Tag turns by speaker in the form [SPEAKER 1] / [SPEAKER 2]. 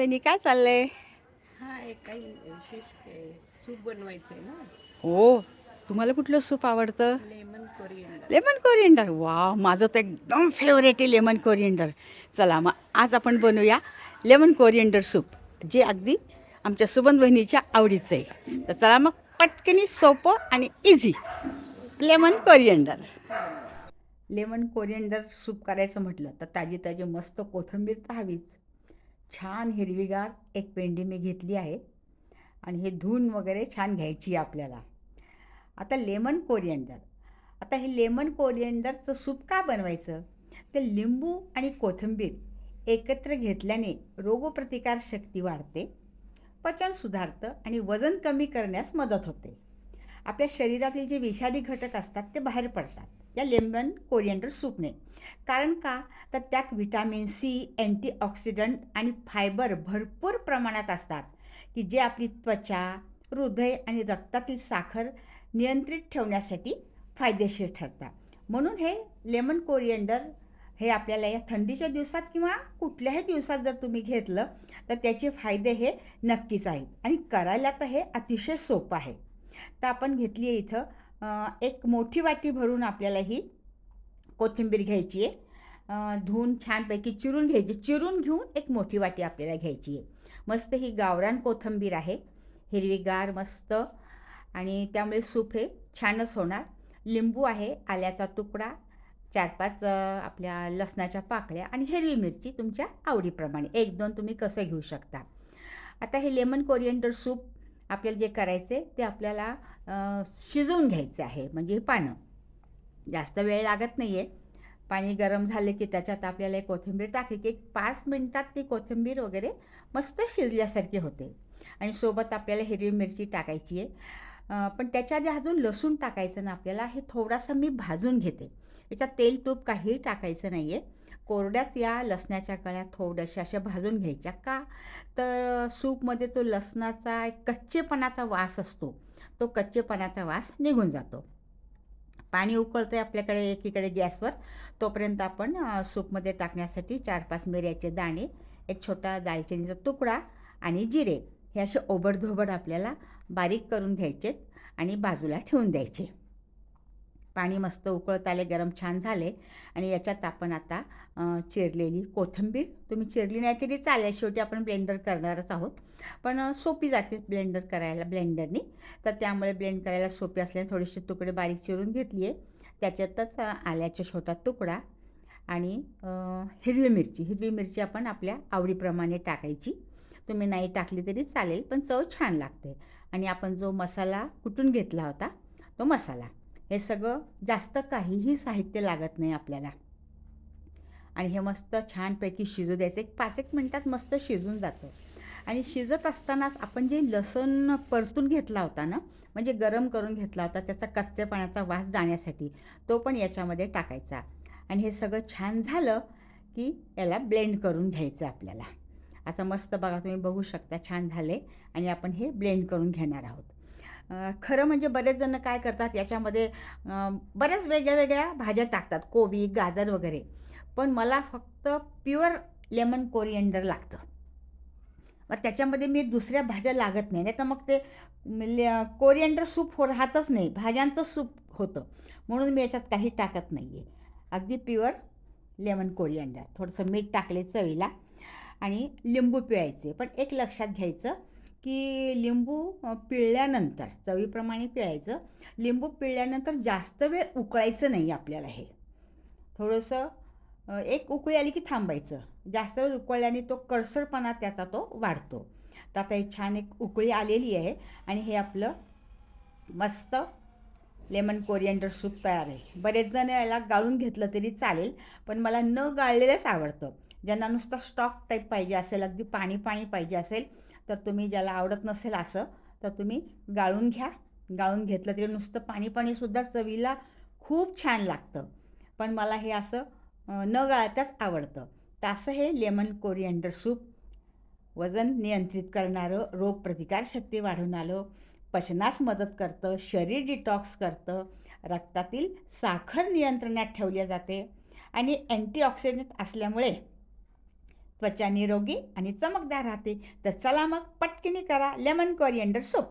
[SPEAKER 1] वहिनी काय चाललंय?
[SPEAKER 2] हा एक काही विशेष सूप बनवायचं आहे ना.
[SPEAKER 1] हो. तुम्हाला कुठलं सूप आवडतं?
[SPEAKER 2] Lemon coriander.
[SPEAKER 1] Lemon coriander. Wow, माझं तर एकदम फेवरेट आहे लेमन कोरिएंडर. चला मग आज आपण बनवूया लेमन कोरिएंडर सूप, जे अगदी आमच्या सुबंध वहिनीच्या आवडीचं आहे. तर चला मग पटकनी सोपं आणि easy lemon coriander. Lemon coriander soup करायचं म्हटलं तर ताजी ताजी मस्त कोथिंबीर तर हवीच. छान हिरवीगार एक पेंडी मी घेतली आहे आणि हे धुवून वगैरे छान घ्यायची आहे आपल्याला. आता लेमन कोरिएंडर. आता हे लेमन कोरिएंडरचं सूप का बनवायचं? ते लिंबू आणि कोथिंबीर एकत्र घेतल्याने रोगप्रतिकार शक्ती वाढते, पचन सुधारतं आणि वजन कमी करण्यास मदत होते. आपल्या शरीरातील जे विषारी घटक असतात ते बाहेर पडतात या लेमन कोरिएंडर सूपने. कारण का? तर त्यात व्हिटॅमिन सी, अँटीऑक्सिडंट आणि फायबर भरपूर प्रमाणात असतात, की जे आपली त्वचा, हृदय आणि रक्तातील साखर नियंत्रित ठेवण्यासाठी फायदेशीर ठरतात. म्हणून हे लेमन कोरिएंडर हे आपल्याला या थंडीच्या दिवसात किंवा कुठल्याही दिवसात जर तुम्ही घेतलं तर त्याचे फायदे हे नक्कीच आहेत आणि करायला तर हे अतिशय सोपं आहे. तर आपण घेतली आहे इथं एक मोठी वाटी भरून आपल्याला ही कोथिंबीर घ्यायची आहे. धुवून छानपैकी चिरून घ्यायची. चिरून घेऊन एक मोठी वाटी आपल्याला घ्यायची आहे. मस्त ही गावरान कोथिंबीर आहे, हिरवीगार मस्त, आणि त्यामुळे सूप हे छानच होणार. लिंबू आहे, आल्याचा तुकडा, 4-5 आपल्या लसणाच्या पाकळ्या आणि हिरवी मिरची तुमच्या आवडीप्रमाणे 1-2 तुम्ही कसं घेऊ शकता. आता हे लेमन कोरिएंडर सूप आपल्याला जे करायचे ते आपल्याला शिजवून घ्यायचं आहे. म्हणजे हे पानं जास्त वेळ लागत नाही आहे. पाणी गरम झाले की त्याच्यात आपल्याला एक कोथिंबीर टाकली की 5 मिनटात ती कोथिंबीर वगैरे मस्त शिजल्यासारखी होते. आणि सोबत आपल्याला हिरवी मिरची टाकायची आहे. पण त्याच्या आधी अजून लसूण टाकायचं ना आपल्याला. हे थोडासा मी भाजून घेते. याच्यात तेल तूप काहीही टाकायचं नाही आहे. कोरड्याच या लसणाच्या कळ्या थोड्याशा अशा भाजून घ्यायच्या. का? तर सूपमध्ये तो लसणाचा एक कच्चेपणाचा वास असतो, तो कच्चेपणाचा वास निघून जातो. पाणी उकळतं आहे आपल्याकडे एकीकडे गॅसवर. तोपर्यंत आपण सूपमध्ये टाकण्यासाठी 4-5 मिऱ्याचे दाणे, एक छोटा दालचिनीचा तुकडा आणि जिरे हे असे ओबडधोबड आपल्याला बारीक करून घ्यायचे आणि बाजूला ठेवून द्यायचे. पाणी मस्त उकळत आले, गरम छान झाले आणि याच्यात आपण आता चिरलेली कोथिंबीर, तुम्ही चिरली नाही तरी चालेल, शेवटी आपण ब्लेंडर करणारच आहोत. पण सोपी जाते ब्लेंडर करायला ब्लेंडरनी, तर त्यामुळे ब्लेंड करायला सोपी असल्याने थोडेसे तुकडे बारीक चिरून घेतली आहे. त्याच्यातच आल्याचा छोटा तुकडा आणि हिरवी मिरची आपण आपल्या आवडीप्रमाणे टाकायची. तुम्ही नाही टाकली तरी चालेल, पण चव छान लागते. आणि आपण जो मसाला कुटून घेतला होता तो मसाला, हे सगळं जास्त काहीही साहित्य लागत नाही आपल्याला. आणि हे मस्त छानपैकी शिजू द्यायचं. एक 5-1 मिनटात मस्त शिजून जातं. आणि शिजत असतानाच आपण जे लसूण परतून घेतला होता ना, म्हणजे गरम करून घेतला होता, त्याचा कच्चेपणाचा वास जाण्यासाठी तो पण याच्यामध्ये टाकायचा. आणि हे सगळं छान झालं की याला ब्लेंड करून घ्यायचं आपल्याला. असं मस्त बघा, तुम्ही बघू शकता छान झाले आणि आपण हे ब्लेंड करून घेणार आहोत. खरं म्हणजे बरेच जण काय करतात याच्यामध्ये बऱ्याच वेगळ्या भाज्या टाकतात, कोबी, गाजर वगैरे. पण मला फक्त प्युअर लेमन कोरिएंडर लागतं. मग त्याच्यामध्ये मी दुसऱ्या भाज्या लागत नाही, नाही तर मग ते कोरिएंडर सूप राहतच नाही, भाज्यांचं सूप होतं. म्हणून मी याच्यात काही टाकत नाही आहे. अगदी प्युअर लेमन कोरिएंडर. थोडंसं मीठ टाकले चवीला आणि लिंबू पिळायचे. पण एक लक्षात घ्यायचं की लिंबू पिळल्यानंतर चवीप्रमाणे पिळायचं. लिंबू पिळल्यानंतर जास्त वेळ उकळायचं नाही आपल्याला. हे थोडंसं एक उकळी आली की थांबायचं. जास्त वेळ उकळल्याने तो कडसरपणा त्याचा तो वाढतो. तर आता ही छान एक उकळी आलेली आहे आणि हे आपलं मस्त लेमन कोरिएंडर सूप तयार आहे. बरेच जण याला गाळून घेतलं तरी चालेल, पण मला न गाळलेलंच आवडतं. ज्यांना नुसतं स्टॉक टाईप पाहिजे असेल, अगदी पाणी पाणी पाहिजे असेल, तर तुम्ही, ज्याला आवडत नसेल असं, तर तुम्ही गाळून घ्या. गाळून घेतलं तरी नुसतं पाणी पाणीसुद्धा चवीला खूप छान लागतं. पण मला हे असं न गाळताच आवडतं. तर असं हे लेमन कोरिएंडर सूप वजन नियंत्रित करणारं, रोगप्रतिकारशक्ती वाढवणारं, पचनास मदत करतं, शरीर डिटॉक्स करतं, रक्तातील साखर नियंत्रणात ठेवली जाते आणि अँटीऑक्सिडंट असल्यामुळे त्वचा निरोगी आणि चमकदार राहते. तर चला मग पटकिनी करा लेमन कोरिएंडर सूप.